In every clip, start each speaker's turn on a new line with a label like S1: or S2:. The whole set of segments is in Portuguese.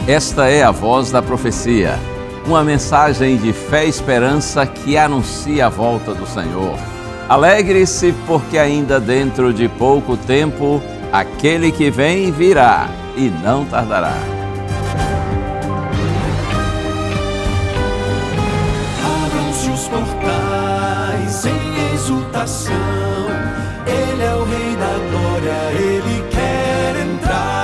S1: Esta é a Voz da Profecia, uma mensagem de fé e esperança que anuncia a volta do Senhor. Alegre-se, porque ainda dentro de pouco tempo, aquele que vem virá e não tardará.
S2: Abram-se os portais em exultação, Ele é o Rei da Glória, Ele quer entrar.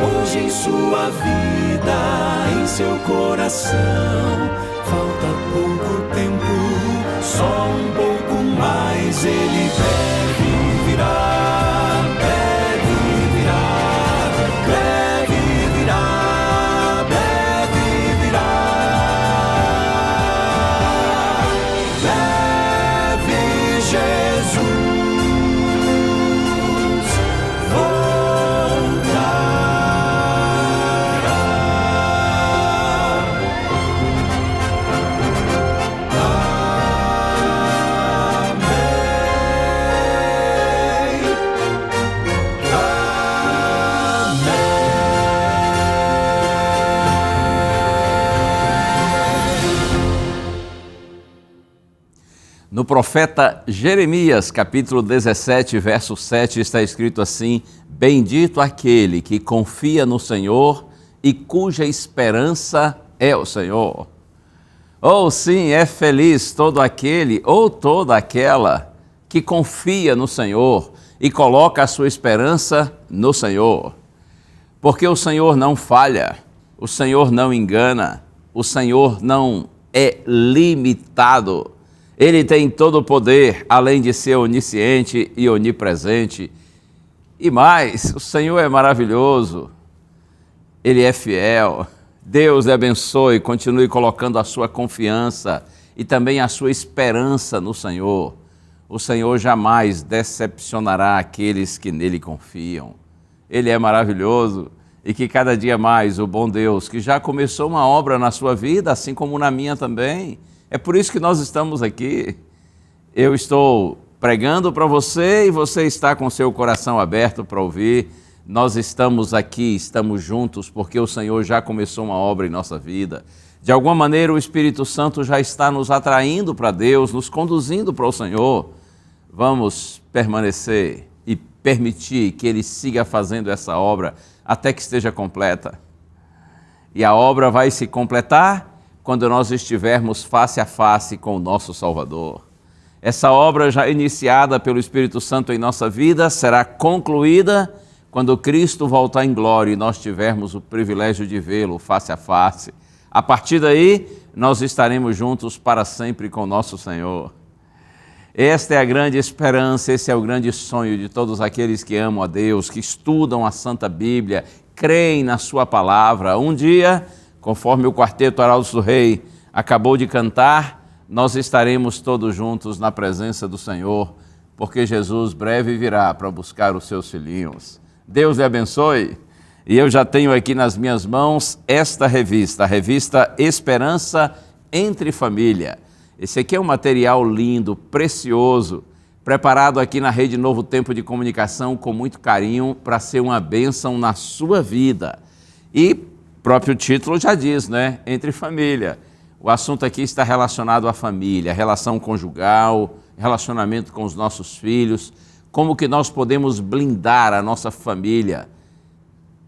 S2: Hoje em sua vida, em seu coração, falta pouco tempo, só um pouco mais, Ele deve virar, deve virar, deve virar, deve virar, deve Jesus voltar.
S1: No profeta Jeremias, capítulo 17, verso 7, está escrito assim: Bendito aquele que confia no Senhor e cuja esperança é o Senhor. Ou sim, é feliz todo aquele ou toda aquela que confia no Senhor e coloca a sua esperança no Senhor. Porque o Senhor não falha, o Senhor não engana, o Senhor não é limitado. Ele tem todo o poder, além de ser onisciente e onipresente. E mais, o Senhor é maravilhoso, Ele é fiel. Deus lhe abençoe, continue colocando a sua confiança e também a sua esperança no Senhor. O Senhor jamais decepcionará aqueles que nele confiam. Ele é maravilhoso e que cada dia mais o bom Deus, que já começou uma obra na sua vida, assim como na minha também, é por isso que nós estamos aqui. Eu estou pregando para você e você está com seu coração aberto para ouvir. Nós estamos aqui, estamos juntos, porque o Senhor já começou uma obra em nossa vida. De alguma maneira, o Espírito Santo já está nos atraindo para Deus, nos conduzindo para o Senhor. Vamos permanecer e permitir que Ele siga fazendo essa obra até que esteja completa. E a obra vai se completar quando nós estivermos face a face com o nosso Salvador. Essa obra já iniciada pelo Espírito Santo em nossa vida será concluída quando Cristo voltar em glória e nós tivermos o privilégio de vê-lo face a face. A partir daí, nós estaremos juntos para sempre com o nosso Senhor. Esta é a grande esperança, esse é o grande sonho de todos aqueles que amam a Deus, que estudam a Santa Bíblia, creem na sua palavra. Um dia, conforme o quarteto Arautos do Rei acabou de cantar, nós estaremos todos juntos na presença do Senhor, porque Jesus breve virá para buscar os seus filhinhos. Deus lhe abençoe. E eu já tenho aqui nas minhas mãos esta revista, a revista Esperança Entre Família. Esse aqui é um material lindo, precioso, preparado aqui na Rede Novo Tempo de Comunicação com muito carinho para ser uma bênção na sua vida. E o próprio título já diz, né? Entre família. O assunto aqui está relacionado à família, relação conjugal, relacionamento com os nossos filhos, como que nós podemos blindar a nossa família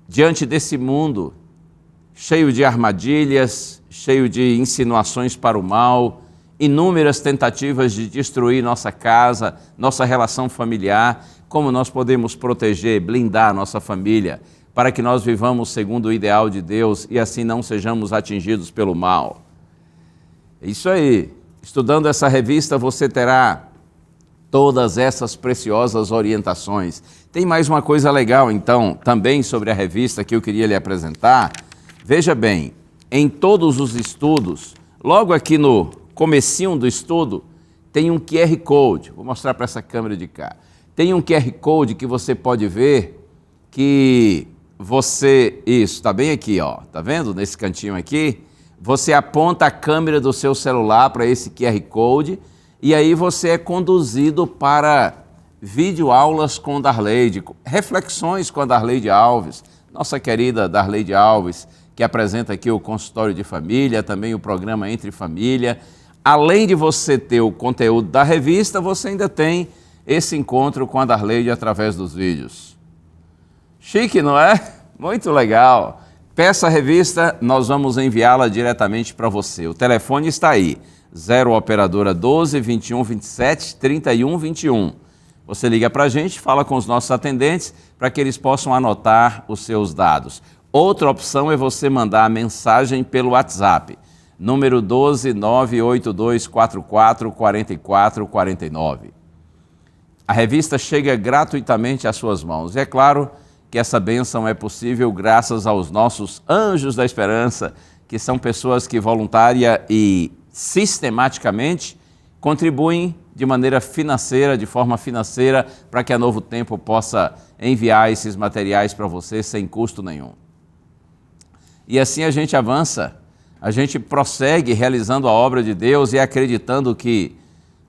S1: diante desse mundo cheio de armadilhas, cheio de insinuações para o mal, inúmeras tentativas de destruir nossa casa, nossa relação familiar, como nós podemos proteger, blindar a nossa família, para que nós vivamos segundo o ideal de Deus e assim não sejamos atingidos pelo mal. É isso aí. Estudando essa revista, você terá todas essas preciosas orientações. Tem mais uma coisa legal, então, também sobre a revista que eu queria lhe apresentar. Veja bem, em todos os estudos, logo aqui no comecinho do estudo, tem um QR Code. Vou mostrar para essa câmera de cá. Tem um QR Code que você pode ver que você... Isso, está bem aqui, ó. Tá vendo? Nesse cantinho aqui. Você aponta a câmera do seu celular para esse QR Code e aí você é conduzido para videoaulas com Darleide, reflexões com a Darleide Alves, nossa querida Darleide Alves, que apresenta aqui o consultório de família, também o programa Entre Família. Além de você ter o conteúdo da revista, você ainda tem esse encontro com a Darleide através dos vídeos. Chique, não é? Muito legal. Peça a revista, nós vamos enviá-la diretamente para você. O telefone está aí, 0 operadora 12 21 27 31 21. Você liga para a gente, fala com os nossos atendentes para que eles possam anotar os seus dados. Outra opção é você mandar a mensagem pelo WhatsApp, número 12 98244 4449. A revista chega gratuitamente às suas mãos. E é claro que essa bênção é possível graças aos nossos anjos da esperança, que são pessoas que voluntária e sistematicamente contribuem de maneira financeira, de forma financeira, para que a Novo Tempo possa enviar esses materiais para você sem custo nenhum. E assim a gente avança, a gente prossegue realizando a obra de Deus e acreditando que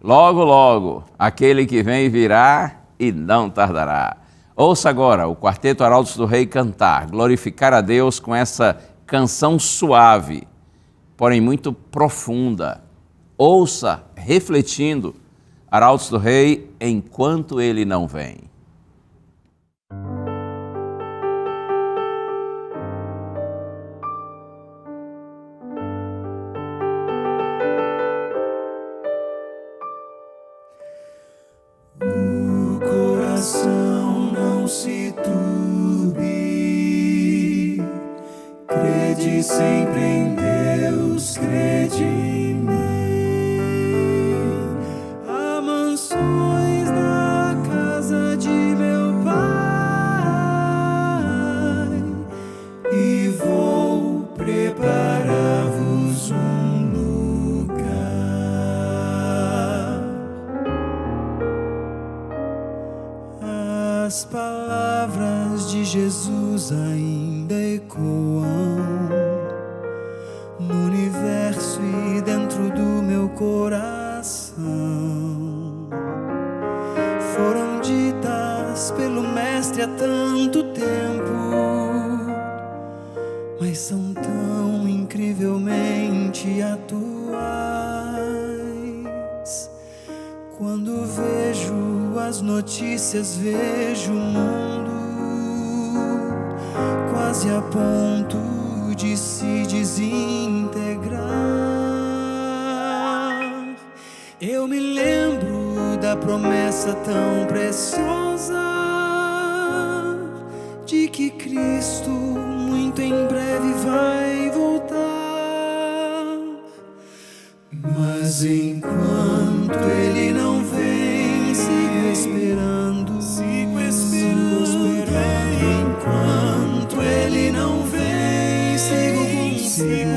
S1: logo, logo, aquele que vem virá e não tardará. Ouça agora o Quarteto Arautos do Rei cantar, glorificar a Deus com essa canção suave, porém muito profunda. Ouça, refletindo, Arautos do Rei, enquanto ele não vem.
S2: O coração não se turbe, crede sempre em Deus, crede em mim. Há mansões na casa de meu Pai e vou preparar-vos um lugar. As palavras de Jesus ainda ecoam no universo e dentro do meu coração. Foram ditas pelo Mestre há tanto tempo, mas são tão incrivelmente atuais. Quando vejo as notícias, vejo o mundo quase a ponto de se desintegrar. Eu me lembro da promessa tão preciosa de que Cristo muito em breve vai voltar. Mas enquanto Ele não vem, sigo esperando, enquanto Ele não vem, sigo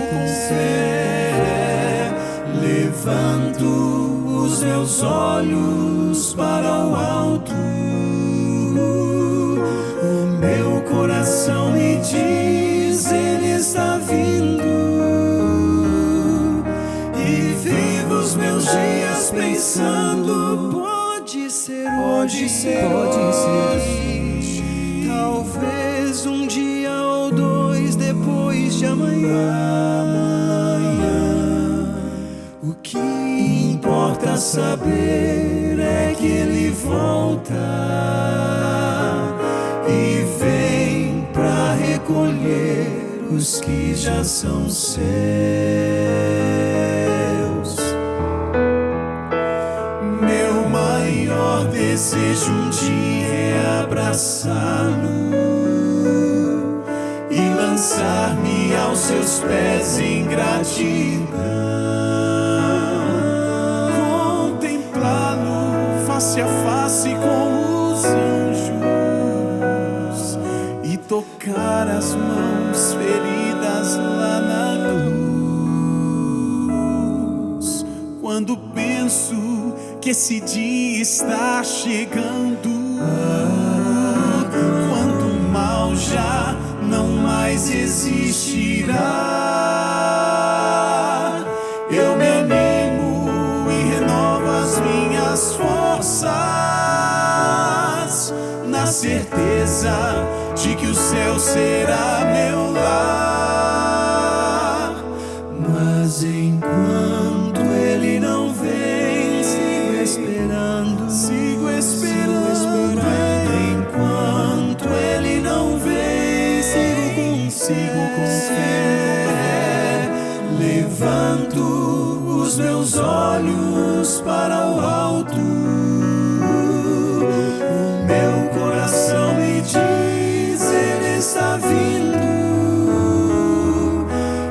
S2: com fé, levanto os meus olhos para o alto. O meu coração me diz, Ele está vindo, e vivo os meus dias pensando, pode ser hoje. Talvez um dia ou dois depois de amanhã. O que importa saber é que Ele volta e vem pra recolher os que já são seus. Meu maior desejo um dia é abraçá-lo e lançar-me aos seus pés em gratidão, contemplá-lo face a face com os anjos e tocar as mãos feridas lá na cruz. Quando penso que esse dia está chegando, quando o mal já não mais existirá, eu me animo e renovo as minhas forças certeza de que o céu será meu lar. Mas enquanto ele não vem, sigo esperando. Enquanto ele não vem, sigo com fé. Levanto os meus olhos para o alto. Meu coração me diz, ele está vindo.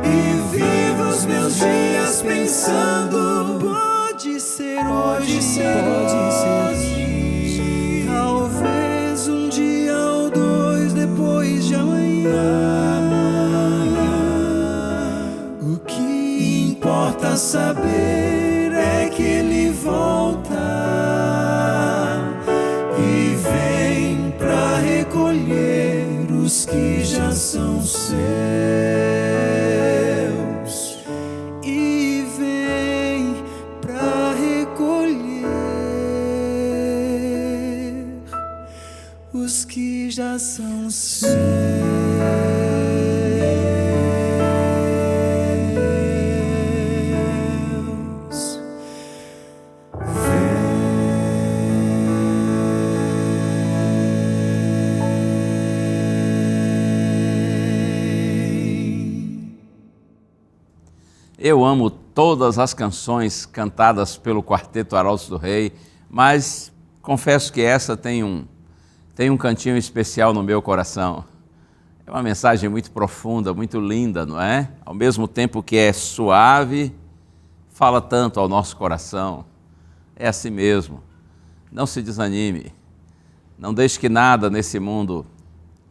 S2: E vivo os meus dias pensando, pode ser hoje. Talvez um dia ou dois depois de amanhã. O que importa saber é que ele volta e vem pra recolher os que já são seus. E vem pra recolher os que já são seus.
S1: Eu amo todas as canções cantadas pelo Quarteto Arautos do Rei, mas confesso que essa tem um cantinho especial no meu coração. É uma mensagem muito profunda, muito linda, não é? Ao mesmo tempo que é suave, fala tanto ao nosso coração. É assim mesmo. Não se desanime. Não deixe que nada nesse mundo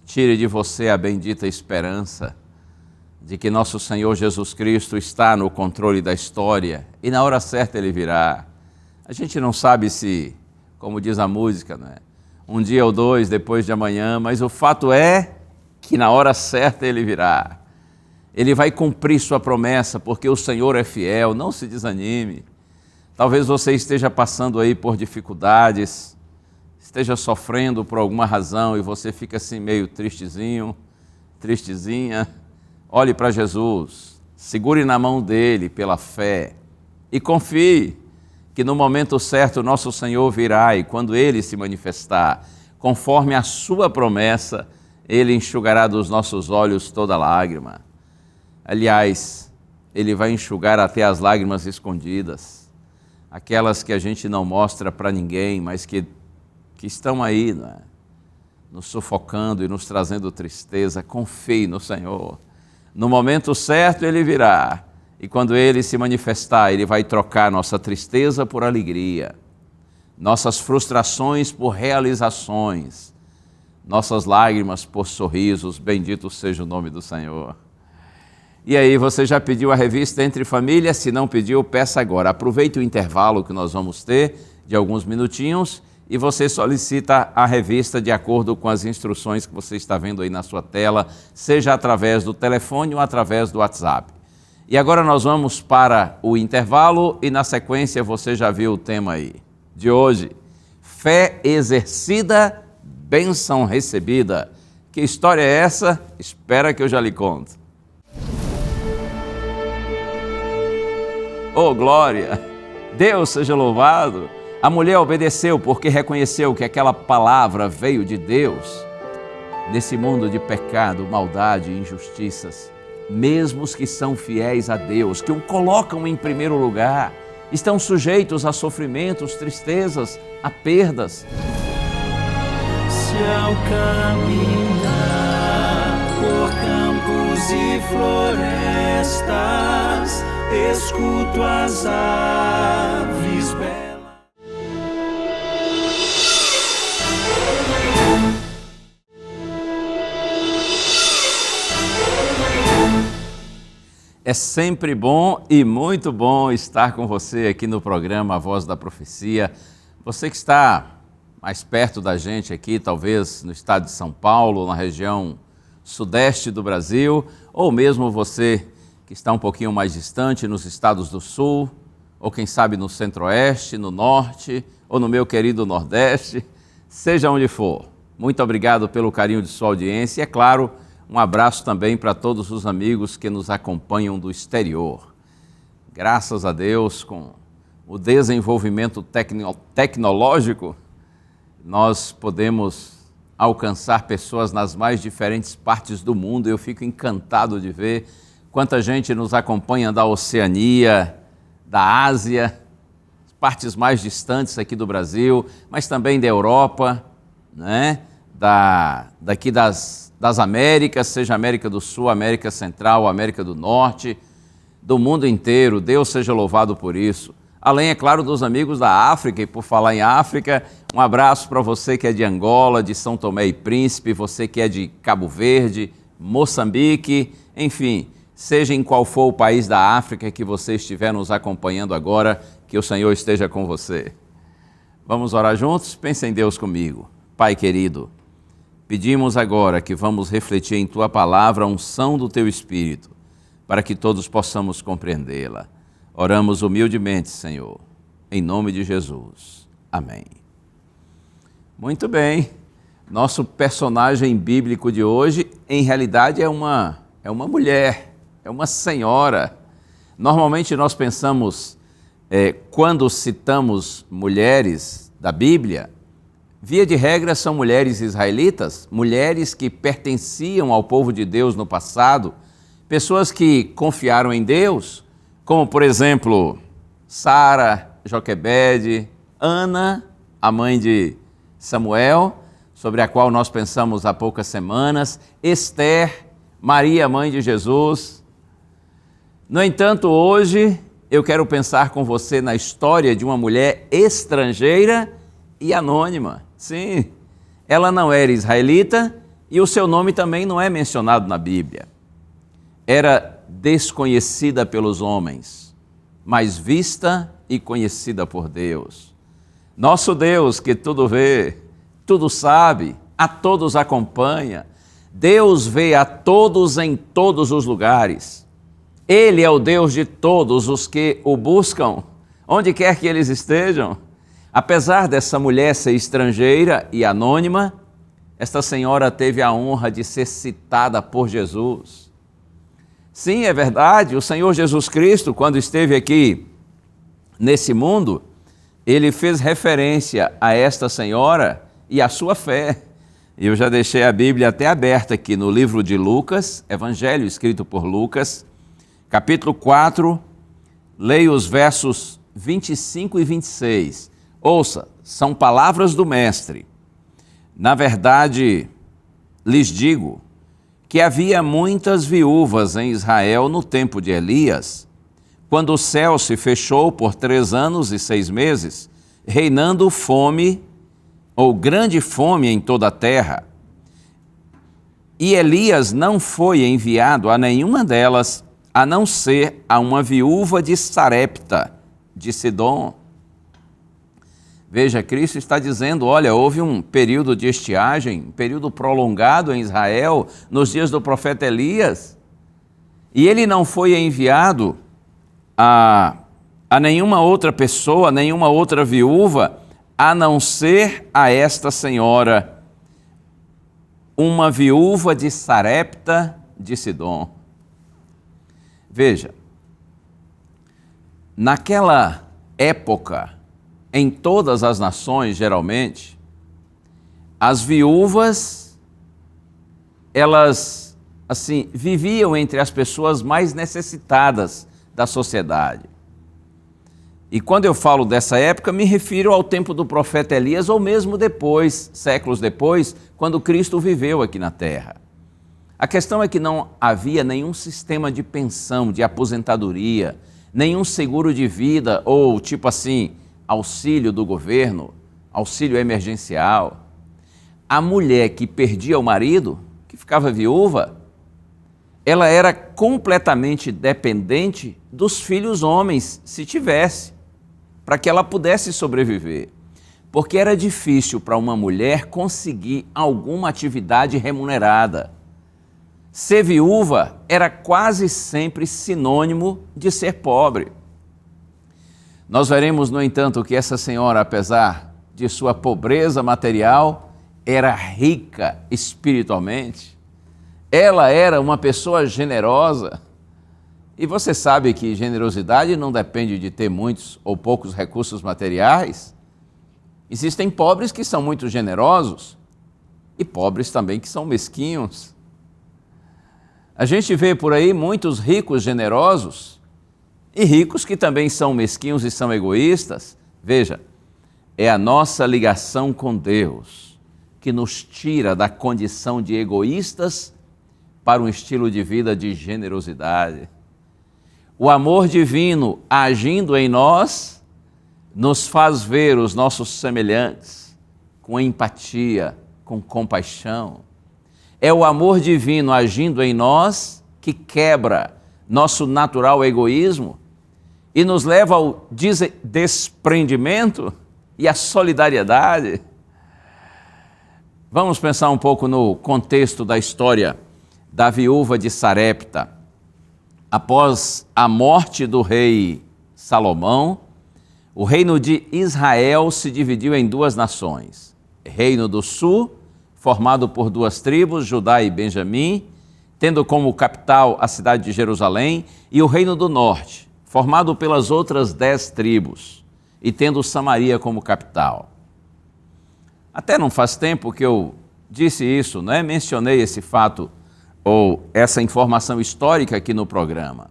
S1: tire de você a bendita esperança de que nosso Senhor Jesus Cristo está no controle da história e na hora certa Ele virá. A gente não sabe se, como diz a música, né? Um dia ou dois depois de amanhã, mas o fato é que na hora certa Ele virá. Ele vai cumprir sua promessa, porque o Senhor é fiel, não se desanime. Talvez você esteja passando aí por dificuldades, esteja sofrendo por alguma razão e você fica assim meio tristezinho, tristezinha. Olhe para Jesus, segure na mão dele pela fé e confie que no momento certo nosso Senhor virá e quando Ele se manifestar, conforme a sua promessa, Ele enxugará dos nossos olhos toda lágrima. Aliás, Ele vai enxugar até as lágrimas escondidas, aquelas que a gente não mostra para ninguém, mas que estão aí, né? Nos sufocando e nos trazendo tristeza. Confie no Senhor. No momento certo Ele virá, e quando Ele se manifestar, Ele vai trocar nossa tristeza por alegria, nossas frustrações por realizações, nossas lágrimas por sorrisos. Bendito seja o nome do Senhor. E aí, você já pediu a revista Entre Família? Se não pediu, peça agora. Aproveite o intervalo que nós vamos ter de alguns minutinhos e você solicita a revista de acordo com as instruções que você está vendo aí na sua tela, seja através do telefone ou através do WhatsApp. E agora nós vamos para o intervalo e na sequência você já viu o tema aí de hoje. Fé exercida, bênção recebida. Que história é essa? Espera que eu já lhe conto. Oh, glória! Deus seja louvado! A mulher obedeceu porque reconheceu que aquela palavra veio de Deus. Nesse mundo de pecado, maldade e injustiças, mesmo os que são fiéis a Deus, que o colocam em primeiro lugar, estão sujeitos a sofrimentos, tristezas, a perdas.
S2: Se ao caminhar por campos e florestas, escuto as aves belas.
S1: É sempre bom e muito bom estar com você aqui no programa A Voz da Profecia. Você que está mais perto da gente aqui, talvez no estado de São Paulo, na região sudeste do Brasil, ou mesmo você que está um pouquinho mais distante nos estados do sul, ou quem sabe no centro-oeste, no norte, ou no meu querido nordeste, seja onde for. Muito obrigado pelo carinho de sua audiência e, é claro, um abraço também para todos os amigos que nos acompanham do exterior. Graças a Deus, com o desenvolvimento tecnológico, nós podemos alcançar pessoas nas mais diferentes partes do mundo. Eu fico encantado de ver quanta gente nos acompanha da Oceania, da Ásia, partes mais distantes aqui do Brasil, mas também da Europa, né? Daqui das Américas, seja América do Sul, América Central, América do Norte, do mundo inteiro. Deus seja louvado por isso. Além, é claro, dos amigos da África, e por falar em África, um abraço para você que é de Angola, de São Tomé e Príncipe, você que é de Cabo Verde, Moçambique, enfim, seja em qual for o país da África que você estiver nos acompanhando agora, que o Senhor esteja com você. Vamos orar juntos? Pense em Deus comigo. Pai querido, pedimos agora que vamos refletir em Tua palavra a unção do Teu Espírito, para que todos possamos compreendê-la. Oramos humildemente, Senhor, em nome de Jesus. Amém. Muito bem. Nosso personagem bíblico de hoje, em realidade, é uma mulher, é uma senhora. Normalmente nós pensamos, quando citamos mulheres da Bíblia, via de regra são mulheres israelitas, mulheres que pertenciam ao povo de Deus no passado, pessoas que confiaram em Deus, como, por exemplo, Sara, Joquebede, Ana, a mãe de Samuel, sobre a qual nós pensamos há poucas semanas, Esther, Maria, mãe de Jesus. No entanto, hoje eu quero pensar com você na história de uma mulher estrangeira e anônima. Sim, ela não era israelita e o seu nome também não é mencionado na Bíblia. Era desconhecida pelos homens, mas vista e conhecida por Deus. Nosso Deus, que tudo vê, tudo sabe, a todos acompanha. Deus vê a todos em todos os lugares. Ele é o Deus de todos os que o buscam, onde quer que eles estejam. Apesar dessa mulher ser estrangeira e anônima, esta senhora teve a honra de ser citada por Jesus. Sim, é verdade, o Senhor Jesus Cristo, quando esteve aqui nesse mundo, ele fez referência a esta senhora e à sua fé. Eu já deixei a Bíblia até aberta aqui no livro de Lucas, Evangelho escrito por Lucas, capítulo 4, leio os versos 25 e 26. Ouça, são palavras do Mestre. Na verdade, lhes digo que havia muitas viúvas em Israel no tempo de Elias, quando o céu se fechou por 3 anos e 6 meses, reinando fome, ou grande fome em toda a terra. E Elias não foi enviado a nenhuma delas, a não ser a uma viúva de Sarepta, de Sidom. Veja, Cristo está dizendo, olha, houve um período de estiagem, um período prolongado em Israel, nos dias do profeta Elias, e ele não foi enviado a nenhuma outra pessoa, nenhuma outra viúva, a não ser a esta senhora, uma viúva de Sarepta de Sidom. Veja, naquela época, em todas as nações, geralmente, as viúvas, elas, assim, viviam entre as pessoas mais necessitadas da sociedade. E quando eu falo dessa época, me refiro ao tempo do profeta Elias, ou mesmo depois, séculos depois, quando Cristo viveu aqui na terra. A questão é que não havia nenhum sistema de pensão, de aposentadoria, nenhum seguro de vida, ou tipo assim, auxílio do governo, auxílio emergencial. A mulher que perdia o marido, que ficava viúva, ela era completamente dependente dos filhos homens, se tivesse, para que ela pudesse sobreviver. Porque era difícil para uma mulher conseguir alguma atividade remunerada. Ser viúva era quase sempre sinônimo de ser pobre. Nós veremos, no entanto, que essa senhora, apesar de sua pobreza material, era rica espiritualmente, ela era uma pessoa generosa. E você sabe que generosidade não depende de ter muitos ou poucos recursos materiais. Existem pobres que são muito generosos e pobres também que são mesquinhos. A gente vê por aí muitos ricos generosos e ricos que também são mesquinhos e são egoístas. Veja, é a nossa ligação com Deus que nos tira da condição de egoístas para um estilo de vida de generosidade. O amor divino agindo em nós nos faz ver os nossos semelhantes com empatia, com compaixão. É o amor divino agindo em nós que quebra nosso natural egoísmo e nos leva ao desprendimento e à solidariedade. Vamos pensar um pouco no contexto da história da viúva de Sarepta. Após a morte do rei Salomão, o reino de Israel se dividiu em duas nações. Reino do Sul, formado por duas tribos, Judá e Benjamim, tendo como capital a cidade de Jerusalém, e o Reino do Norte, formado pelas outras 10 tribos, e tendo Samaria como capital. Até não faz tempo que eu disse isso, né? Mencionei esse fato ou essa informação histórica aqui no programa.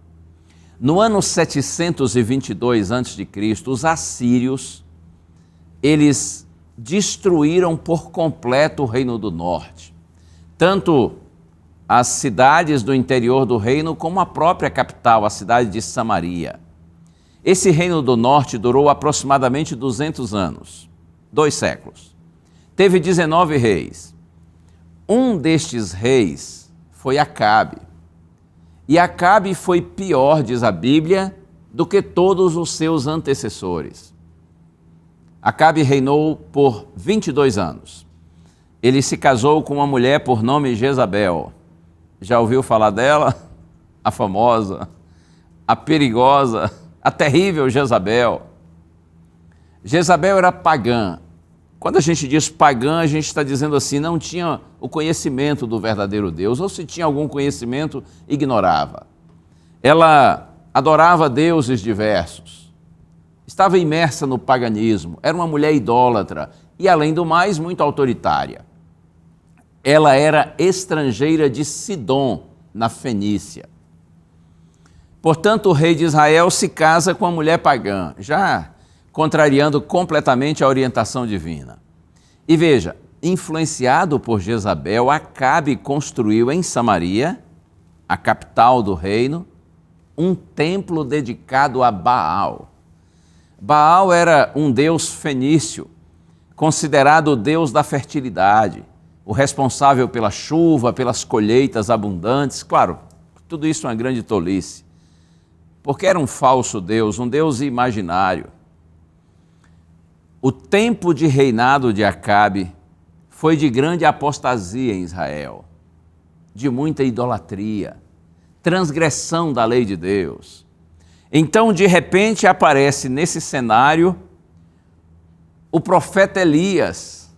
S1: No ano 722 a.C., os assírios, eles destruíram por completo o Reino do Norte. Tanto as cidades do interior do reino, como a própria capital, a cidade de Samaria. Esse Reino do Norte durou aproximadamente 200 anos, 2 séculos. Teve 19 reis. Um destes reis foi Acabe. E Acabe foi pior, diz a Bíblia, do que todos os seus antecessores. Acabe reinou por 22 anos. Ele se casou com uma mulher por nome Jezabel. Já ouviu falar dela? A famosa, a perigosa, a terrível Jezabel. Jezabel era pagã. Quando a gente diz pagã, a gente está dizendo assim, não tinha o conhecimento do verdadeiro Deus, ou se tinha algum conhecimento, ignorava. Ela adorava deuses diversos, estava imersa no paganismo, era uma mulher idólatra e, além do mais, muito autoritária. Ela era estrangeira de Sidom, na Fenícia. Portanto, o rei de Israel se casa com uma mulher pagã, já contrariando completamente a orientação divina. E veja, influenciado por Jezabel, Acabe construiu em Samaria, a capital do reino, um templo dedicado a Baal. Baal era um deus fenício, considerado o deus da fertilidade, o responsável pela chuva, pelas colheitas abundantes. Claro, tudo isso é uma grande tolice, porque era um falso deus, um deus imaginário. O tempo de reinado de Acabe foi de grande apostasia em Israel, de muita idolatria, transgressão da lei de Deus. Então, de repente, aparece nesse cenário o profeta Elias,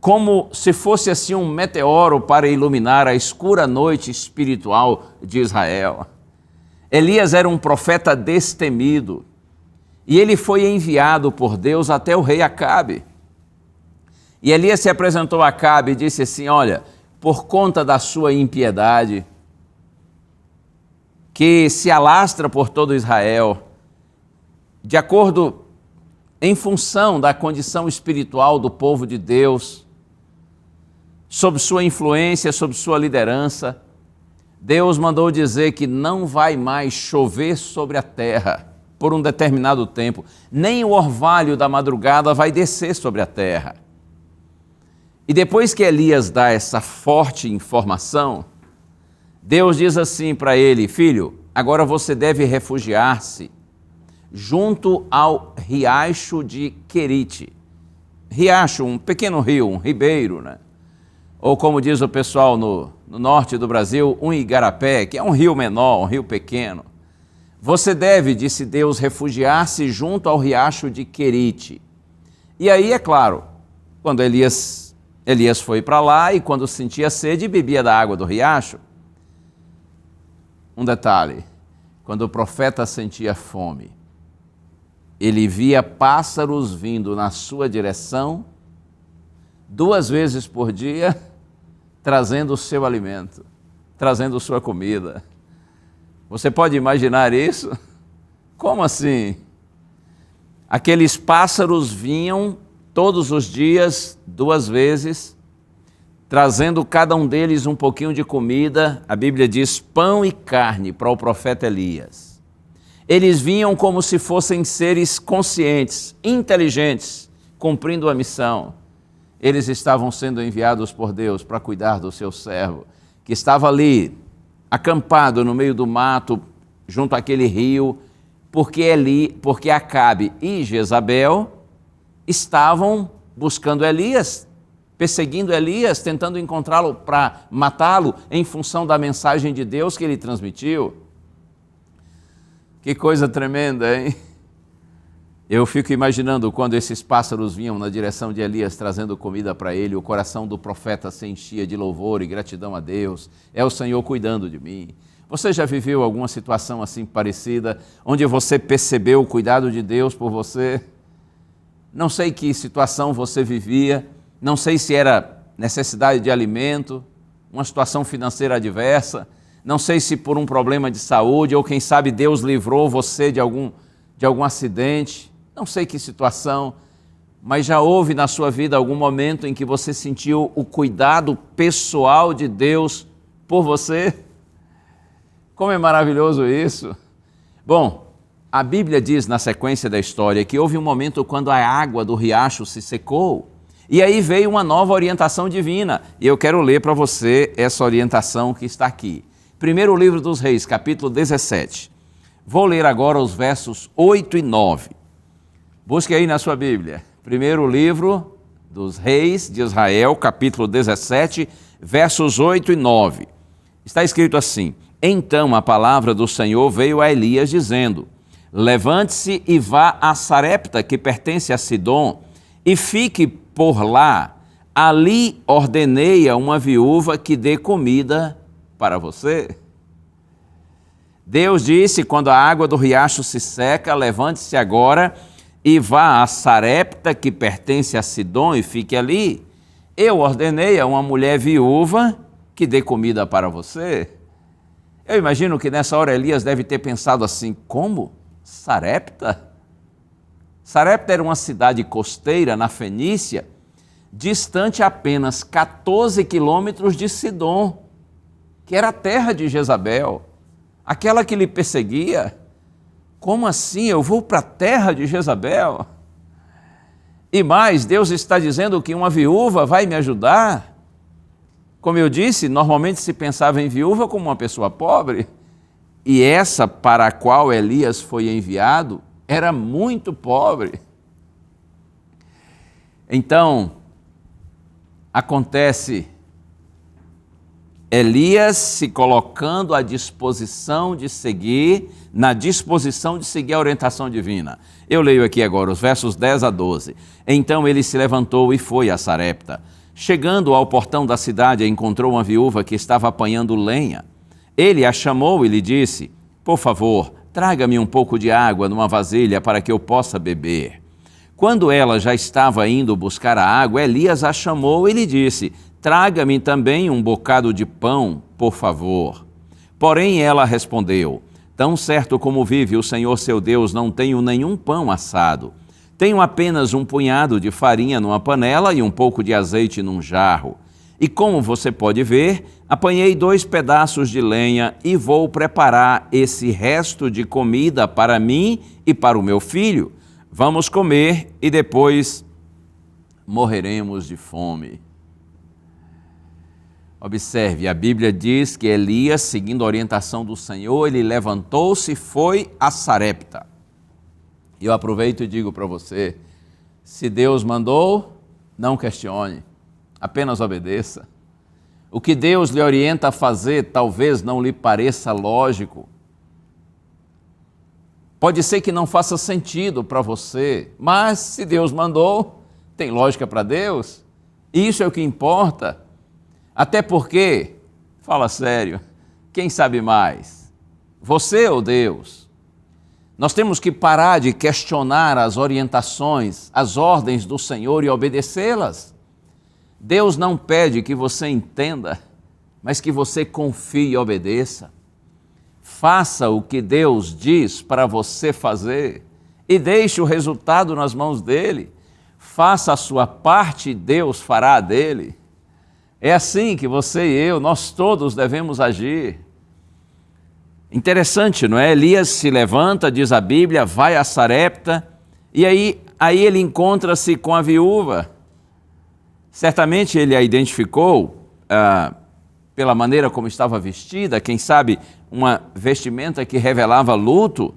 S1: como se fosse assim um meteoro para iluminar a escura noite espiritual de Israel. Elias era um profeta destemido, e ele foi enviado por Deus até o rei Acabe. E Elias se apresentou a Acabe e disse assim, olha, por conta da sua impiedade, que se alastra por todo Israel, de acordo, em função da condição espiritual do povo de Deus, sob sua influência, sob sua liderança, Deus mandou dizer que não vai mais chover sobre a terra por um determinado tempo, nem o orvalho da madrugada vai descer sobre a terra. E depois que Elias dá essa forte informação, Deus diz assim para ele, filho, agora você deve refugiar-se junto ao riacho de Querite. Riacho, um pequeno rio, um ribeiro, né? Ou como diz o pessoal no norte do Brasil, um igarapé, que é um rio menor, um rio pequeno. Você deve, disse Deus, refugiar-se junto ao riacho de Querite. E aí, é claro, quando Elias Elias foi para lá e quando sentia sede, bebia da água do riacho. Um detalhe, quando o profeta sentia fome, ele via pássaros vindo na sua direção 2 vezes por dia, trazendo o seu alimento, trazendo sua comida. Você pode imaginar isso? Como assim? Aqueles pássaros vinham todos os dias, 2 vezes, trazendo cada um deles um pouquinho de comida. A Bíblia diz pão e carne para o profeta Elias. Eles vinham como se fossem seres conscientes, inteligentes, cumprindo a missão. Eles estavam sendo enviados por Deus para cuidar do seu servo, que estava ali, acampado no meio do mato, junto àquele rio, porque Acabe e Jezabel estavam buscando Elias, perseguindo Elias, tentando encontrá-lo para matá-lo em função da mensagem de Deus que ele transmitiu. Que coisa tremenda, hein? Eu fico imaginando quando esses pássaros vinham na direção de Elias trazendo comida para ele, o coração do profeta se enchia de louvor e gratidão a Deus. É o Senhor cuidando de mim. Você já viveu alguma situação assim parecida, onde você percebeu o cuidado de Deus por você? Não sei que situação você vivia, não sei se era necessidade de alimento, uma situação financeira adversa, não sei se por um problema de saúde, ou quem sabe Deus livrou você de algum acidente, não sei que situação, mas já houve na sua vida algum momento em que você sentiu o cuidado pessoal de Deus por você? Como é maravilhoso isso! Bom, a Bíblia diz na sequência da história que houve um momento quando a água do riacho se secou e aí veio uma nova orientação divina. E eu quero ler para você essa orientação que está aqui. Primeiro livro dos Reis, capítulo 17. Vou ler agora os versos 8 e 9. Busque aí na sua Bíblia. Primeiro livro dos Reis de Israel, capítulo 17, versos 8 e 9. Está escrito assim: Então a palavra do Senhor veio a Elias dizendo: Levante-se e vá a Sarepta, que pertence a Sidom, e fique por lá. Ali ordenei a uma viúva que dê comida para você. Deus disse: quando a água do riacho se seca, levante-se agora e vá a Sarepta, que pertence a Sidom, e fique ali. Eu ordenei a uma mulher viúva que dê comida para você. Eu imagino que nessa hora Elias deve ter pensado assim: como? Sarepta? Sarepta era uma cidade costeira na Fenícia, distante apenas 14 quilômetros de Sidom, que era a terra de Jezabel, aquela que lhe perseguia. Como assim? Eu vou para a terra de Jezabel? E mais, Deus está dizendo que uma viúva vai me ajudar. Como eu disse, normalmente se pensava em viúva como uma pessoa pobre, e essa para a qual Elias foi enviado era muito pobre. Então, acontece Elias se colocando à disposição de seguir, na disposição de seguir a orientação divina. Eu leio aqui agora os versos 10 a 12. Então ele se levantou e foi a Sarepta. Chegando ao portão da cidade, encontrou uma viúva que estava apanhando lenha. Ele a chamou e lhe disse: Por favor, traga-me um pouco de água numa vasilha para que eu possa beber. Quando ela já estava indo buscar a água, Elias a chamou e lhe disse: Traga-me também um bocado de pão, por favor. Porém ela respondeu: Tão certo como vive o Senhor seu Deus, não tenho nenhum pão assado. Tenho apenas um punhado de farinha numa panela e um pouco de azeite num jarro. E como você pode ver, apanhei 2 pedaços de lenha e vou preparar esse resto de comida para mim e para o meu filho. Vamos comer e depois morreremos de fome. Observe, a Bíblia diz que Elias, seguindo a orientação do Senhor, ele levantou-se e foi a Sarepta. E eu aproveito e digo para você: se Deus mandou, não questione, apenas obedeça. O que Deus lhe orienta a fazer talvez não lhe pareça lógico. Pode ser que não faça sentido para você, mas se Deus mandou, tem lógica para Deus. E isso é o que importa. Até porque, fala sério, quem sabe mais? Você ou Deus? Nós temos que parar de questionar as orientações, as ordens do Senhor e obedecê-las. Deus não pede que você entenda, mas que você confie e obedeça. Faça o que Deus diz para você fazer e deixe o resultado nas mãos dele. Faça a sua parte e Deus fará a dele. É assim que você e eu, nós todos devemos agir. Interessante, não é? Elias se levanta, diz a Bíblia, vai a Sarepta e aí ele encontra-se com a viúva. Certamente ele a identificou pela maneira como estava vestida, quem sabe uma vestimenta que revelava luto.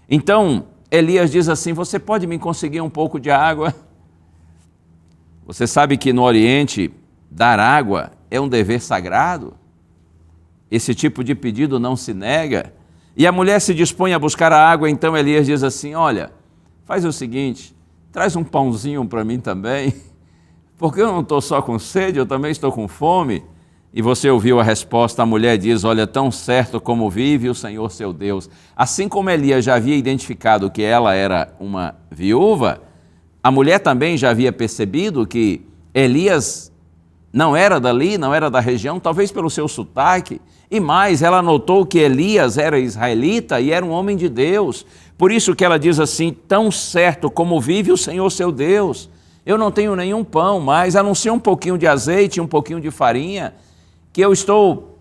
S1: Então Elias diz assim: você pode me conseguir um pouco de água? Você sabe que no Oriente dar água é um dever sagrado. Esse tipo de pedido não se nega. E a mulher se dispõe a buscar a água, então Elias diz assim: olha, faz o seguinte, traz um pãozinho para mim também, porque eu não estou só com sede, eu também estou com fome. E você ouviu a resposta, a mulher diz: olha, tão certo como vive o Senhor seu Deus. Assim como Elias já havia identificado que ela era uma viúva, a mulher também já havia percebido que Elias não era dali, não era da região, talvez pelo seu sotaque. E mais, ela notou que Elias era israelita e era um homem de Deus. Por isso que ela diz assim: tão certo como vive o Senhor seu Deus, eu não tenho nenhum pão mais, a não ser um pouquinho de azeite e um pouquinho de farinha, que eu estou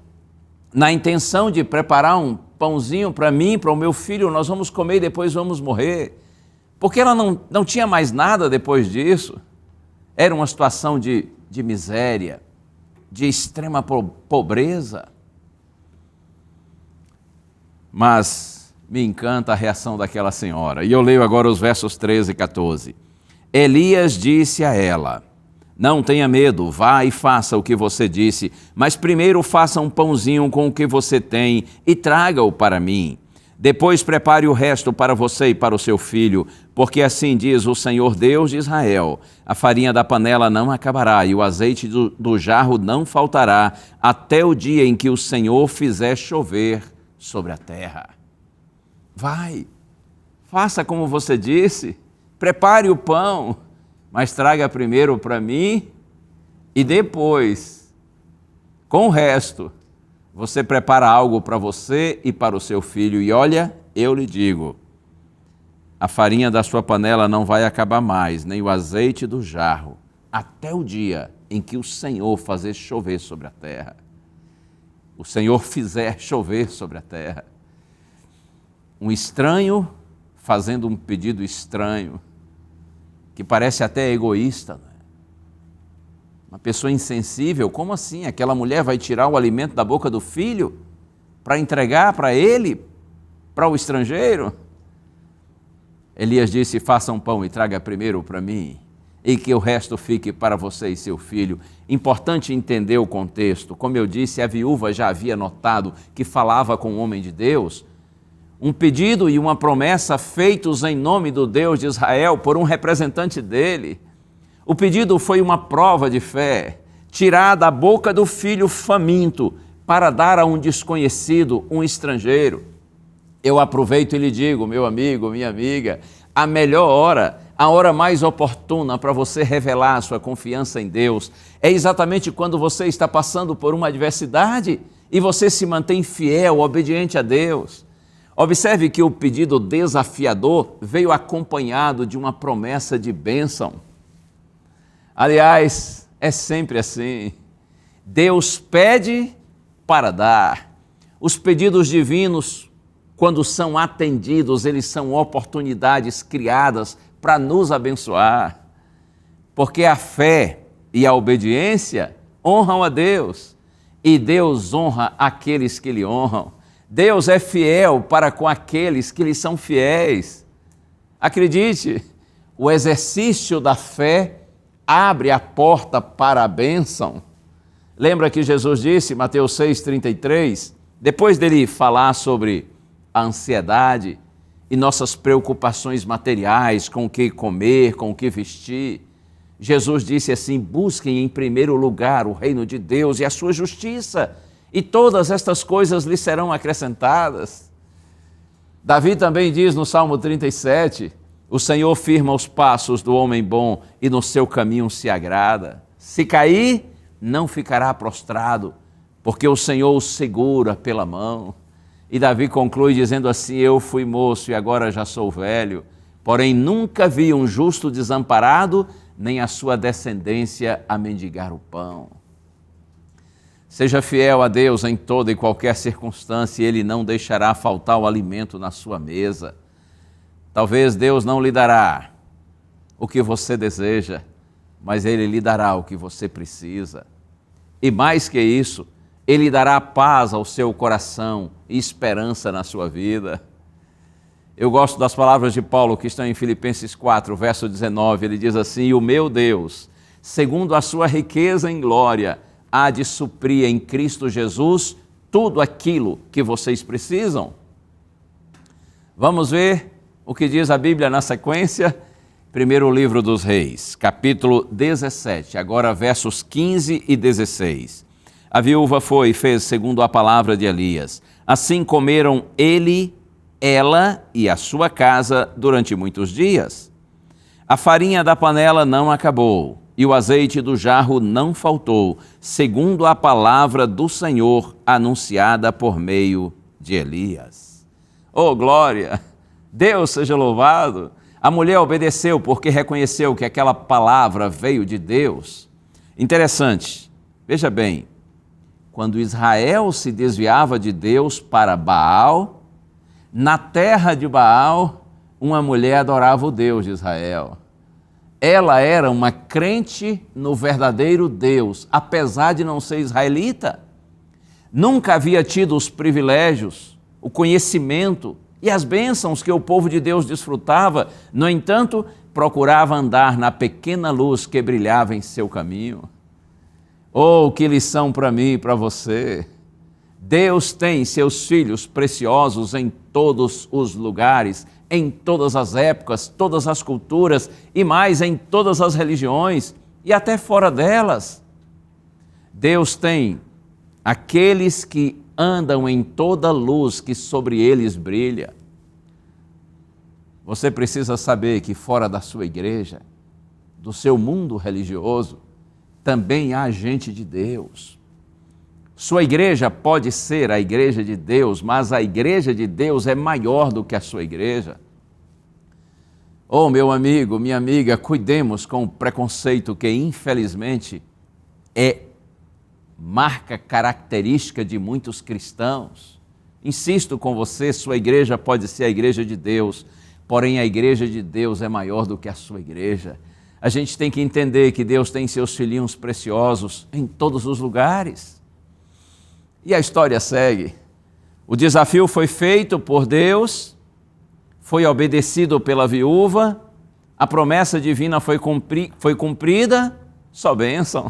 S1: na intenção de preparar um pãozinho para mim, para o meu filho, nós vamos comer e depois vamos morrer. Porque ela não tinha mais nada depois disso. Era uma situação de miséria, de extrema pobreza. Mas me encanta a reação daquela senhora. E eu leio agora os versos 13 e 14. Elias disse a ela: não tenha medo, vá e faça o que você disse, mas primeiro faça um pãozinho com o que você tem e traga-o para mim. Depois prepare o resto para você e para o seu filho, porque assim diz o Senhor Deus de Israel: a farinha da panela não acabará e o azeite do jarro não faltará, até o dia em que o Senhor fizer chover sobre a terra. Vai, faça como você disse, prepare o pão, mas traga primeiro para mim e depois, com o resto, você prepara algo para você e para o seu filho. E olha, eu lhe digo, a farinha da sua panela não vai acabar mais, nem o azeite do jarro, até o dia em que o Senhor fazer chover sobre a terra. O Senhor fizer chover sobre a terra. Um estranho fazendo um pedido estranho, que parece até egoísta, não é? Uma pessoa insensível, como assim? Aquela mulher vai tirar o alimento da boca do filho para entregar para ele, para o estrangeiro? Elias disse: faça um pão e traga primeiro para mim, e que o resto fique para você e seu filho. Importante entender o contexto. Como eu disse, a viúva já havia notado que falava com o homem de Deus. Um pedido e uma promessa feitos em nome do Deus de Israel por um representante dele. O pedido foi uma prova de fé, tirar da boca do filho faminto para dar a um desconhecido, um estrangeiro. Eu aproveito e lhe digo, meu amigo, minha amiga, a melhor hora, a hora mais oportuna para você revelar a sua confiança em Deus é exatamente quando você está passando por uma adversidade e você se mantém fiel, obediente a Deus. Observe que o pedido desafiador veio acompanhado de uma promessa de bênção. Aliás, é sempre assim. Deus pede para dar. Os pedidos divinos, quando são atendidos, eles são oportunidades criadas para nos abençoar. Porque a fé e a obediência honram a Deus. E Deus honra aqueles que lhe honram. Deus é fiel para com aqueles que lhe são fiéis. Acredite, o exercício da fé abre a porta para a bênção. Lembra que Jesus disse, Mateus 6,33, depois dele falar sobre a ansiedade e nossas preocupações materiais, com o que comer, com o que vestir, Jesus disse assim: busquem em primeiro lugar o reino de Deus e a sua justiça, e todas estas coisas lhe serão acrescentadas. Davi também diz no Salmo 37, o Senhor firma os passos do homem bom e no seu caminho se agrada. Se cair, não ficará prostrado, porque o Senhor o segura pela mão. E Davi conclui dizendo assim: eu fui moço e agora já sou velho, porém nunca vi um justo desamparado, nem a sua descendência a mendigar o pão. Seja fiel a Deus em toda e qualquer circunstância, e Ele não deixará faltar o alimento na sua mesa. Talvez Deus não lhe dará o que você deseja, mas Ele lhe dará o que você precisa. E mais que isso, Ele dará paz ao seu coração e esperança na sua vida. Eu gosto das palavras de Paulo que estão em Filipenses 4, verso 19. Ele diz assim: e o meu Deus, segundo a sua riqueza em glória, há de suprir em Cristo Jesus tudo aquilo que vocês precisam. Vamos ver o que diz a Bíblia na sequência? Primeiro livro dos Reis, capítulo 17, agora versos 15 e 16. A viúva foi e fez segundo a palavra de Elias. Assim comeram ela e a sua casa durante muitos dias. A farinha da panela não acabou, e o azeite do jarro não faltou, segundo a palavra do Senhor anunciada por meio de Elias. Oh, glória! Deus seja louvado! A mulher obedeceu porque reconheceu que aquela palavra veio de Deus. Interessante, veja bem, quando Israel se desviava de Deus para Baal, na terra de Baal, uma mulher adorava o Deus de Israel. Ela era uma crente no verdadeiro Deus, apesar de não ser israelita. Nunca havia tido os privilégios, o conhecimento e as bênçãos que o povo de Deus desfrutava. No entanto, procurava andar na pequena luz que brilhava em seu caminho. Oh, que lição para mim e para você! Deus tem seus filhos preciosos em todos os lugares, em todas as épocas, todas as culturas e mais em todas as religiões e até fora delas. Deus tem aqueles que andam em toda luz que sobre eles brilha. Você precisa saber que fora da sua igreja, do seu mundo religioso, também há gente de Deus. Sua igreja pode ser a igreja de Deus, mas a igreja de Deus é maior do que a sua igreja. Oh, meu amigo, minha amiga, cuidemos com o preconceito que, infelizmente, é marca característica de muitos cristãos. Insisto com você, sua igreja pode ser a igreja de Deus, porém a igreja de Deus é maior do que a sua igreja. A gente tem que entender que Deus tem seus filhinhos preciosos em todos os lugares. E a história segue. O desafio foi feito por Deus, foi obedecido pela viúva, a promessa divina foi cumprida, só bênção.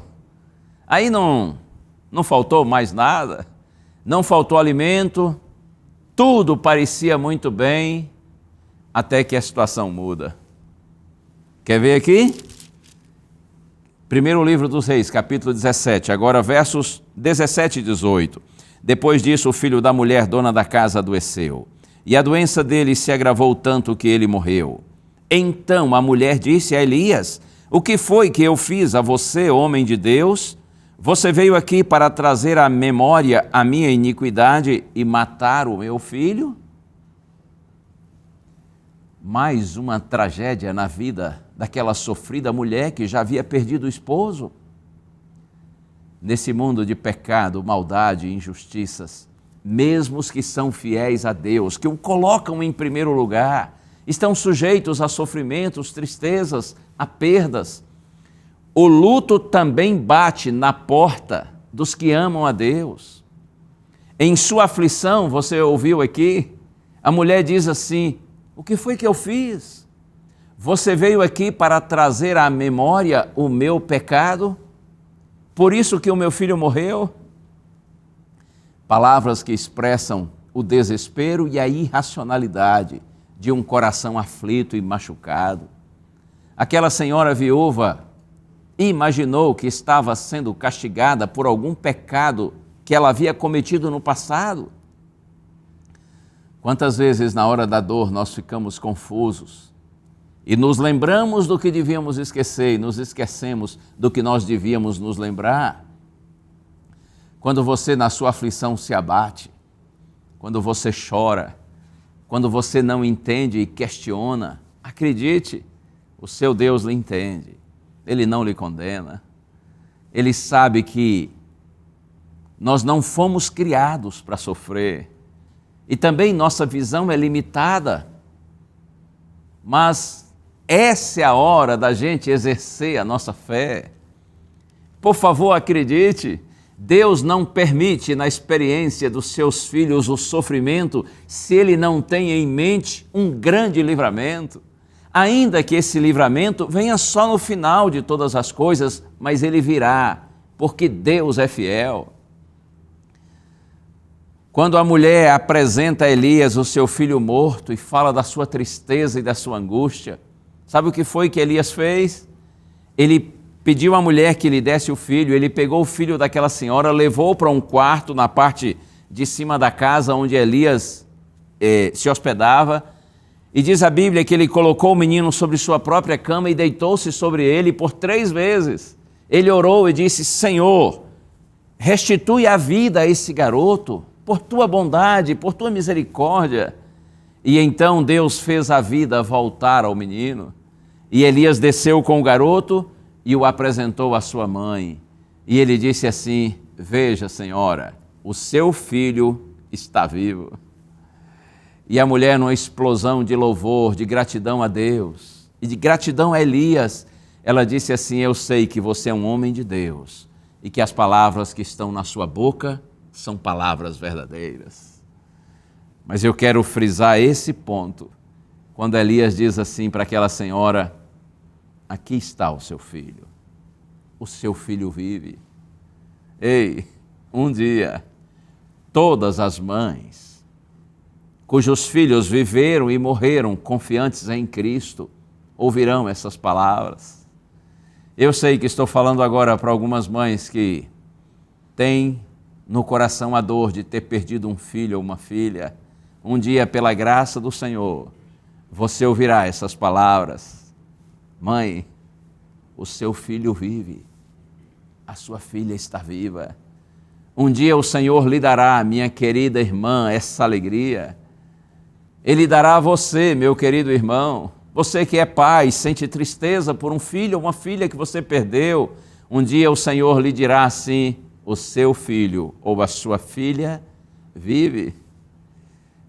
S1: Aí não faltou mais nada, não faltou alimento, tudo parecia muito bem, até que a situação muda. Quer ver aqui? Primeiro livro dos Reis, capítulo 17, agora versos 17 e 18. Depois disso, o filho da mulher, dona da casa, adoeceu, e a doença dele se agravou tanto que ele morreu. Então a mulher disse a Elias: o que foi que eu fiz a você, homem de Deus? Você veio aqui para trazer à memória a minha iniquidade e matar o meu filho? Mais uma tragédia na vida daquela sofrida mulher que já havia perdido o esposo. Nesse mundo de pecado, maldade e injustiças, mesmo os que são fiéis a Deus, que o colocam em primeiro lugar, estão sujeitos a sofrimentos, tristezas, a perdas. O luto também bate na porta dos que amam a Deus. Em sua aflição, você ouviu aqui, a mulher diz assim: o que foi que eu fiz? Você veio aqui para trazer à memória o meu pecado? Por isso que o meu filho morreu? Palavras que expressam o desespero e a irracionalidade de um coração aflito e machucado. Aquela senhora viúva imaginou que estava sendo castigada por algum pecado que ela havia cometido no passado. Quantas vezes na hora da dor nós ficamos confusos e nos lembramos do que devíamos esquecer e nos esquecemos do que nós devíamos nos lembrar? Quando você na sua aflição se abate, quando você chora, quando você não entende e questiona, acredite, o seu Deus lhe entende, Ele não lhe condena. Ele sabe que nós não fomos criados para sofrer e também nossa visão é limitada, mas essa é a hora da gente exercer a nossa fé. Por favor, acredite, Deus não permite na experiência dos seus filhos o sofrimento se Ele não tem em mente um grande livramento. Ainda que esse livramento venha só no final de todas as coisas, mas ele virá, porque Deus é fiel. Quando a mulher apresenta a Elias o seu filho morto e fala da sua tristeza e da sua angústia, sabe o que foi que Elias fez? Ele pediu à mulher que lhe desse o filho, ele pegou o filho daquela senhora, levou para um quarto na parte de cima da casa onde Elias se hospedava, e diz a Bíblia que ele colocou o menino sobre sua própria cama e deitou-se sobre ele por 3 vezes. Ele orou e disse: Senhor, restitui a vida a esse garoto, por tua bondade, por tua misericórdia. E então Deus fez a vida voltar ao menino. E Elias desceu com o garoto e o apresentou à sua mãe. E ele disse assim: veja, senhora, o seu filho está vivo. E a mulher, numa explosão de louvor, de gratidão a Deus e de gratidão a Elias, ela disse assim: eu sei que você é um homem de Deus e que as palavras que estão na sua boca são palavras verdadeiras. Mas eu quero frisar esse ponto, quando Elias diz assim para aquela senhora: aqui está o seu filho vive. Ei, um dia, todas as mães cujos filhos viveram e morreram confiantes em Cristo ouvirão essas palavras. Eu sei que estou falando agora para algumas mães que têm no coração a dor de ter perdido um filho ou uma filha. Um dia, pela graça do Senhor, você ouvirá essas palavras: mãe, o seu filho vive, a sua filha está viva. Um dia o Senhor lhe dará, minha querida irmã, essa alegria. Ele dará a você, meu querido irmão, você que é pai, sente tristeza por um filho ou uma filha que você perdeu. Um dia o Senhor lhe dirá assim: o seu filho ou a sua filha vive.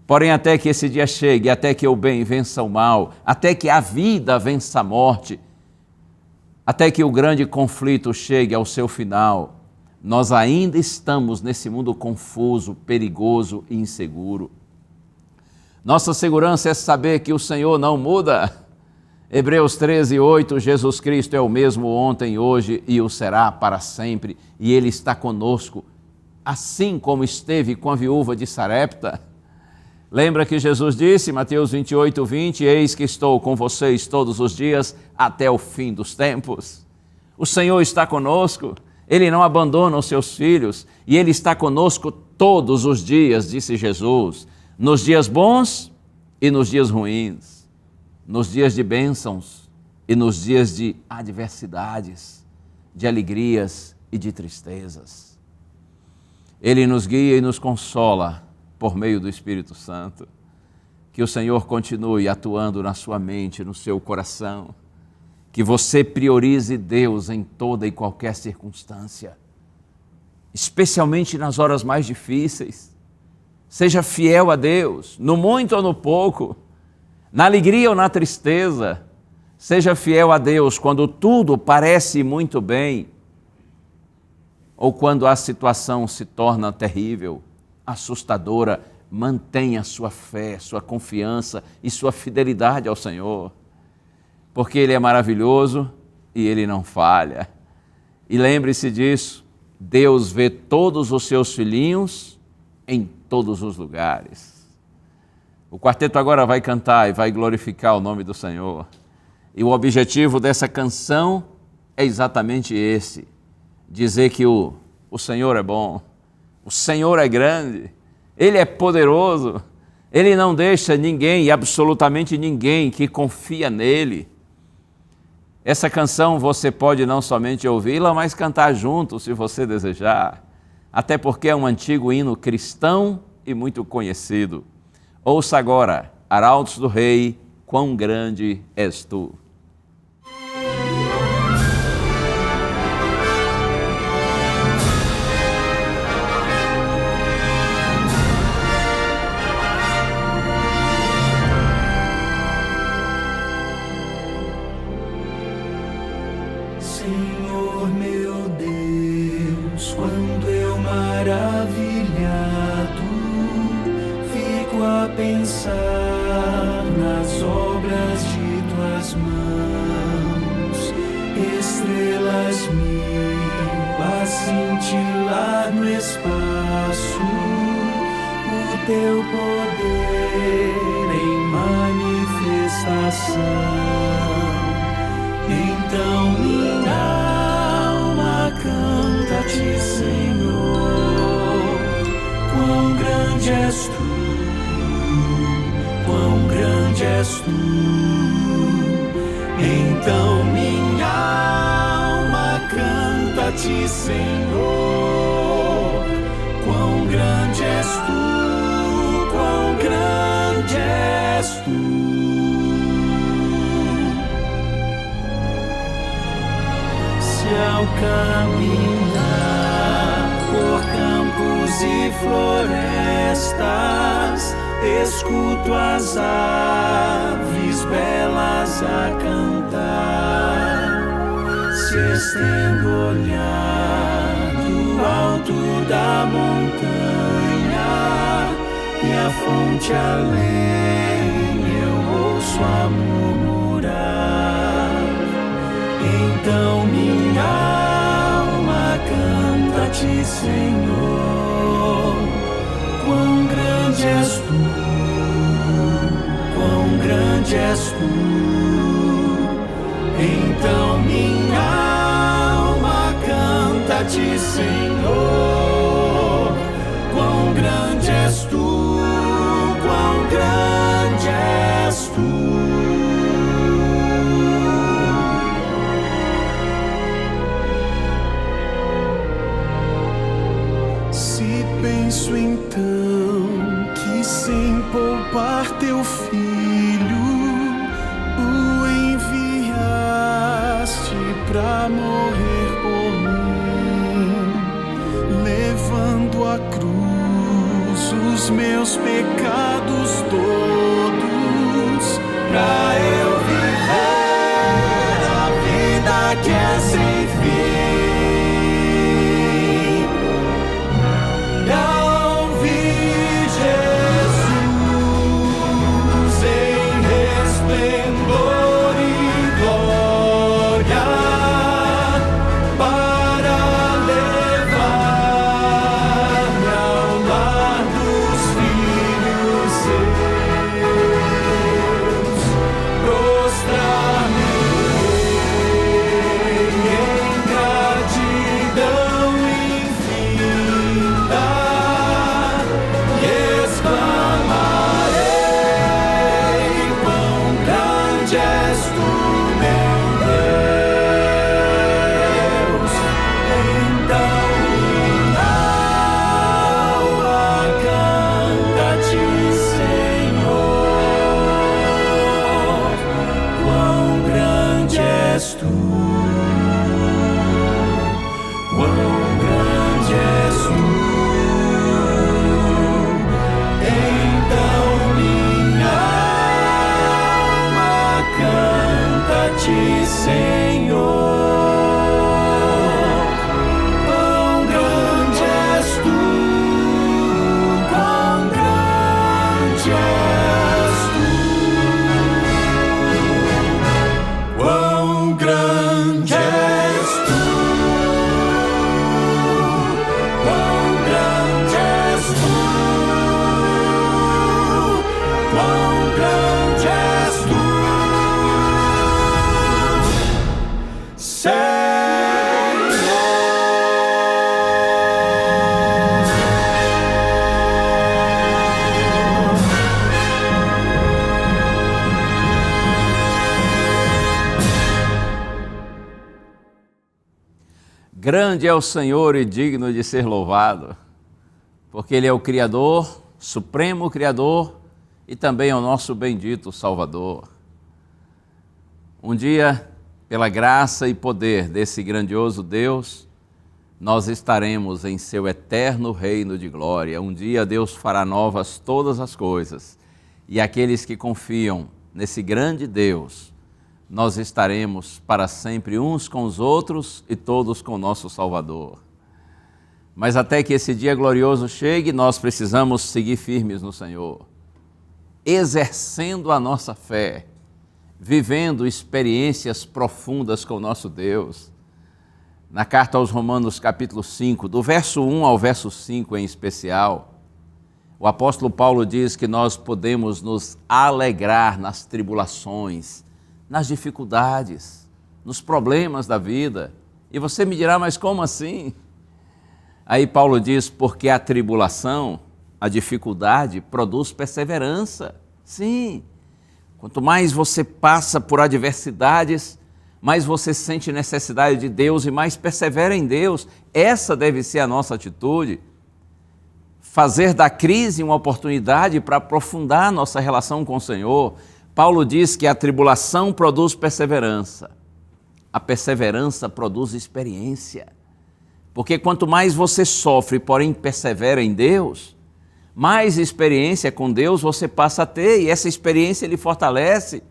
S1: Porém, até que esse dia chegue, até que o bem vença o mal, até que a vida vença a morte, até que o grande conflito chegue ao seu final, nós ainda estamos nesse mundo confuso, perigoso e inseguro. Nossa segurança é saber que o Senhor não muda. Hebreus 13:8, Jesus Cristo é o mesmo ontem, hoje e o será para sempre, e Ele está conosco, assim como esteve com a viúva de Sarepta. Lembra que Jesus disse, Mateus 28:20, eis que estou com vocês todos os dias até o fim dos tempos. O Senhor está conosco, Ele não abandona os seus filhos, e Ele está conosco todos os dias, disse Jesus, nos dias bons e nos dias ruins, nos dias de bênçãos e nos dias de adversidades, de alegrias e de tristezas. Ele nos guia e nos consola por meio do Espírito Santo. Que o Senhor continue atuando na sua mente, no seu coração. Que você priorize Deus em toda e qualquer circunstância, especialmente nas horas mais difíceis. Seja fiel a Deus, no muito ou no pouco, na alegria ou na tristeza. Seja fiel a Deus quando tudo parece muito bem ou quando a situação se torna terrível, assustadora. Mantenha sua fé, sua confiança e sua fidelidade ao Senhor, porque Ele é maravilhoso e Ele não falha. E lembre-se disso, Deus vê todos os seus filhinhos em todos os lugares. O quarteto agora vai cantar e vai glorificar o nome do Senhor. E o objetivo dessa canção é exatamente esse: dizer que o Senhor é bom, o Senhor é grande, Ele é poderoso, Ele não deixa ninguém, absolutamente ninguém, que confia nele. Essa canção você pode não somente ouvi-la, mas cantar junto, se você desejar, até porque é um antigo hino cristão e muito conhecido. Ouça agora, Arautos do Rei, Quão Grande És Tu.
S2: Senhor meu Deus, quando eu maravilhado fico a pensar nas obras de tuas mãos, estrelas mil a cintilar no espaço, o teu poder em manifestação. Então minha alma canta-te, Senhor, quão grande és tu, quão grande és tu. Então minha alma canta-te, Senhor, quão grande és tu, quão grande és tu. Ao caminhar por campos e florestas, escuto as aves belas a cantar. Se estendo o olhar do alto da montanha e a fonte além, eu ouço a murmurar. Então minha alma canta-te, Senhor, quão grande és tu, quão grande és tu. Então minha alma canta-te, Senhor, quão grande és tu, quão grande és tu. Penso então que sem poupar teu filho o enviaste pra morrer por mim, levando à cruz os meus pecados todos, pra eu viver a vida que é sem fim.
S1: Grande é o Senhor e digno de ser louvado, porque Ele é o Criador, Supremo Criador e também é o nosso bendito Salvador. Um dia, pela graça e poder desse grandioso Deus, nós estaremos em seu eterno reino de glória. Um dia Deus fará novas todas as coisas e aqueles que confiam nesse grande Deus, nós estaremos para sempre uns com os outros e todos com o nosso Salvador. Mas até que esse dia glorioso chegue, nós precisamos seguir firmes no Senhor, exercendo a nossa fé, vivendo experiências profundas com o nosso Deus. Na carta aos Romanos, capítulo 5, do verso 1 ao verso 5 em especial, o apóstolo Paulo diz que nós podemos nos alegrar nas tribulações, nas dificuldades, nos problemas da vida. E você me dirá, mas como assim? Aí Paulo diz, porque a tribulação, a dificuldade, produz perseverança. Sim, quanto mais você passa por adversidades, mais você sente necessidade de Deus e mais persevera em Deus. Essa deve ser a nossa atitude. Fazer da crise uma oportunidade para aprofundar nossa relação com o Senhor. Paulo diz que a tribulação produz perseverança. A perseverança produz experiência. Porque quanto mais você sofre, porém persevera em Deus, mais experiência com Deus você passa a ter e essa experiência lhe fortalece.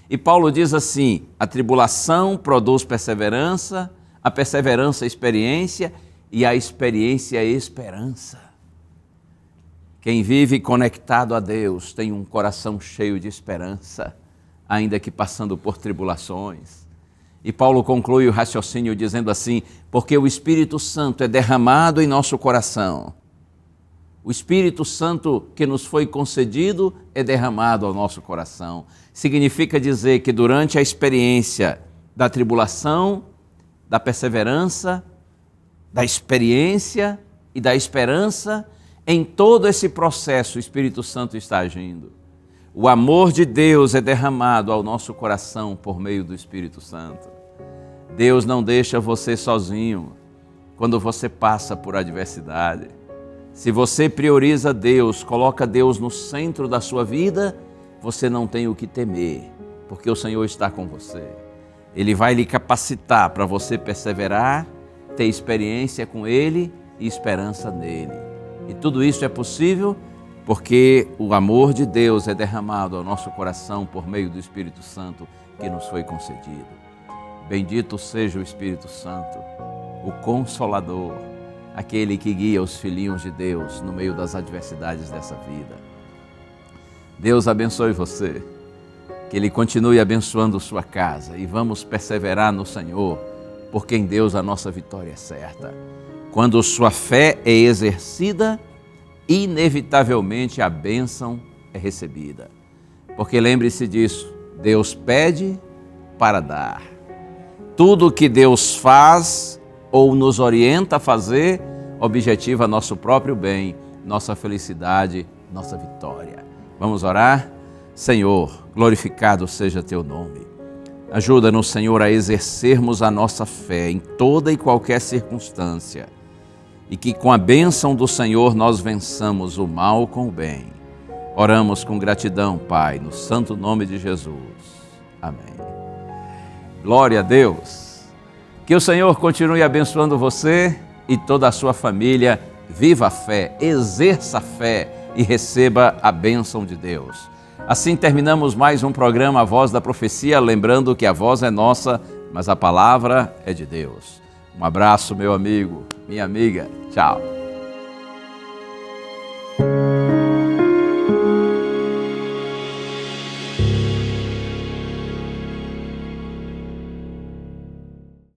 S1: E Paulo diz assim, a tribulação produz perseverança, a perseverança experiência e a experiência esperança. Quem vive conectado a Deus tem um coração cheio de esperança, ainda que passando por tribulações. E Paulo conclui o raciocínio dizendo assim, porque o Espírito Santo é derramado em nosso coração. O Espírito Santo que nos foi concedido é derramado ao nosso coração. Significa dizer que durante a experiência da tribulação, da perseverança, da experiência e da esperança, em todo esse processo o Espírito Santo está agindo. O amor de Deus é derramado ao nosso coração por meio do Espírito Santo. Deus não deixa você sozinho quando você passa por adversidade. Se você prioriza Deus, coloca Deus no centro da sua vida, você não tem o que temer, porque o Senhor está com você. Ele vai lhe capacitar para você perseverar, ter experiência com Ele e esperança nele. E tudo isso é possível porque o amor de Deus é derramado ao nosso coração por meio do Espírito Santo que nos foi concedido. Bendito seja o Espírito Santo, o Consolador, aquele que guia os filhinhos de Deus no meio das adversidades dessa vida. Deus abençoe você, que Ele continue abençoando sua casa e vamos perseverar no Senhor, porque em Deus a nossa vitória é certa. Quando sua fé é exercida, inevitavelmente a bênção é recebida. Porque lembre-se disso, Deus pede para dar. Tudo que Deus faz ou nos orienta a fazer, objetiva nosso próprio bem, nossa felicidade, nossa vitória. Vamos orar? Senhor, glorificado seja Teu nome. Ajuda-nos, Senhor, a exercermos a nossa fé em toda e qualquer circunstância e que com a bênção do Senhor nós vençamos o mal com o bem. Oramos com gratidão, Pai, no santo nome de Jesus. Amém. Glória a Deus. Que o Senhor continue abençoando você e toda a sua família. Viva a fé, exerça a fé e receba a bênção de Deus. Assim terminamos mais um programa A Voz da Profecia, lembrando que a voz é nossa, mas a palavra é de Deus. Um abraço, meu amigo, minha amiga. Tchau.